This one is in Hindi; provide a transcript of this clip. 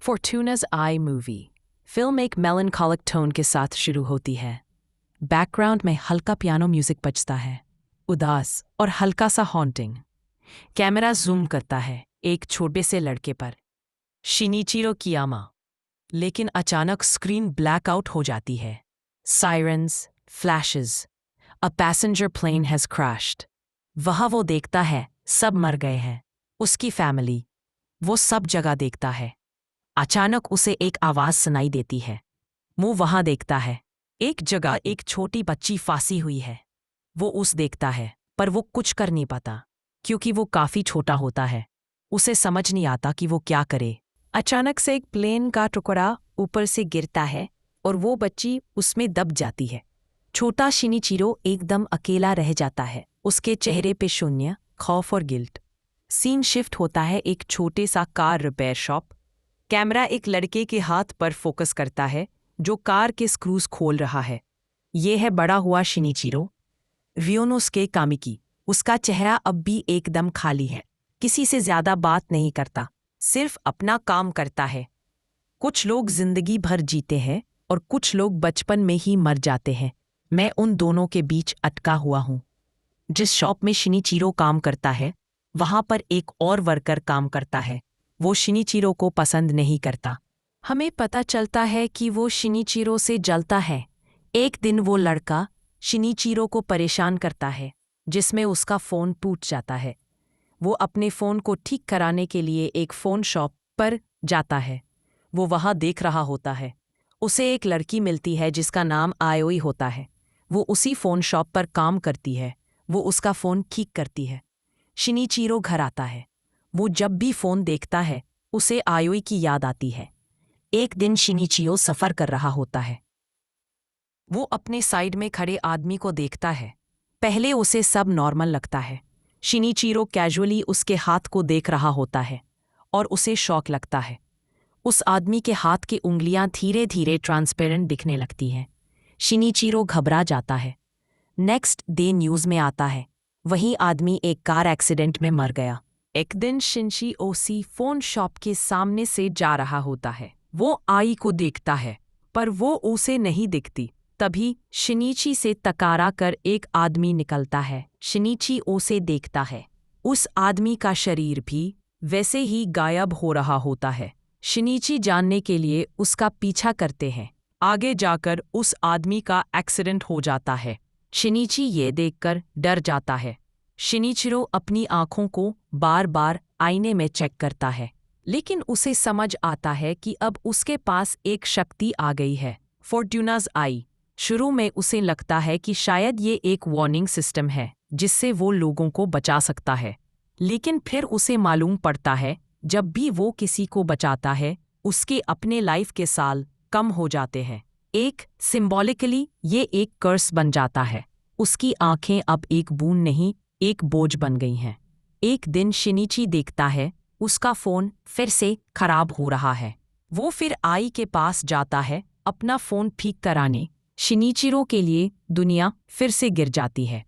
Fortuna's Eye मूवी फिल्म एक मेलनकॉलिक टोन के साथ शुरू होती है। बैकग्राउंड में हल्का पियानो म्यूजिक बजता है, उदास और हल्का सा हॉन्टिंग। कैमरा जूम करता है एक छोटे से लड़के पर, शिनिचिरो कियामा। लेकिन अचानक स्क्रीन ब्लैकआउट हो जाती है। Sirens, flashes, a passenger plane has crashed. वह वो देखता है, सब मर गए हैं। उसकी फैमिली, वो सब जगह देखता है। अचानक उसे एक आवाज सुनाई देती है। मुंह वहां देखता है। एक जगह एक छोटी बच्ची फांसी हुई है। वो उस देखता है, पर वो कुछ कर नहीं पाता, क्योंकि वो काफी छोटा होता है। उसे समझ नहीं आता कि वो क्या करे। अचानक से एक प्लेन का टुकड़ा ऊपर से गिरता है और वो बच्ची उसमें दब जाती है। छोटा शिनिचिरो एकदम अकेला रह जाता है। उसके चेहरे पे शून्य, खौफ और गिल्ट। सीन शिफ्ट होता है एक छोटे सा कार रिपेयर शॉप। कैमरा एक लड़के के हाथ पर फोकस करता है जो कार के स्क्रूज खोल रहा है। ये है बड़ा हुआ शिनिचिरो, रियोनोस्के कामिकी। उसका चेहरा अब भी एकदम खाली है। किसी से ज्यादा बात नहीं करता, सिर्फ अपना काम करता है। कुछ लोग जिंदगी भर जीते हैं और कुछ लोग बचपन में ही मर जाते हैं। मैं उन दोनों के बीच अटका हुआ हूँ। जिस शॉप में शिनिचिरो काम करता है, वहां पर एक और वर्कर काम करता है। वो शिनिचिरो को पसंद नहीं करता। हमें पता चलता है कि वो शिनिचिरो से जलता है। एक दिन वो लड़का शिनिचिरो को परेशान करता है, जिसमें उसका फ़ोन टूट जाता है। वो अपने फ़ोन को ठीक कराने के लिए एक फ़ोन शॉप पर जाता है। वो वहाँ देख रहा होता है। उसे एक लड़की मिलती है जिसका नाम आयोई होता है। वो उसी फ़ोन शॉप पर काम करती है। वो उसका फ़ोन ठीक करती है। शिनिचिरो घर आता है। वो जब भी फ़ोन देखता है, उसे आयोई की याद आती है। एक दिन शिनिचिरो सफ़र कर रहा होता है। वो अपने साइड में खड़े आदमी को देखता है। पहले उसे सब नॉर्मल लगता है। शिनिचिरो कैजुअली उसके हाथ को देख रहा होता है और उसे शौक लगता है। उस आदमी के हाथ की उंगलियां धीरे धीरे ट्रांसपेरेंट दिखने लगती हैं। शिनिचिरो घबरा जाता है। नेक्स्ट डे न्यूज़ में आता है, वही आदमी एक कार एक्सीडेंट में मर गया। एक दिन शिनची ओसी फोन शॉप के सामने से जा रहा होता है। वो आई को देखता है, पर वो उसे नहीं दिखती। तभी शिनिची से टकरा कर एक आदमी निकलता है। शिनिची उसे देखता है। उस आदमी का शरीर भी वैसे ही गायब हो रहा होता है। शिनिची जानने के लिए उसका पीछा करते हैं। आगे जाकर उस आदमी का एक्सीडेंट हो जाता है। शिनिची ये देखकर डर जाता है। शिनिचिरो अपनी आंखों को बार बार आईने में चेक करता है, लेकिन उसे समझ आता है कि अब उसके पास एक शक्ति आ गई है, फॉर्ट्यूनाज आई। शुरू में उसे लगता है कि शायद ये एक वार्निंग सिस्टम है जिससे वो लोगों को बचा सकता है, लेकिन फिर उसे मालूम पड़ता है जब भी वो किसी को बचाता है, उसके अपने लाइफ के साल कम हो जाते हैं। एक सिंबॉलिकली ये एक कर्स बन जाता है। उसकी आंखें अब एक बूंद नहीं, एक बोझ बन गई हैं। एक दिन शिनिची देखता है उसका फ़ोन फिर से खराब हो रहा है। वो फिर आई के पास जाता है अपना फ़ोन ठीक कराने। शिनिचिरो के लिए दुनिया फिर से गिर जाती है।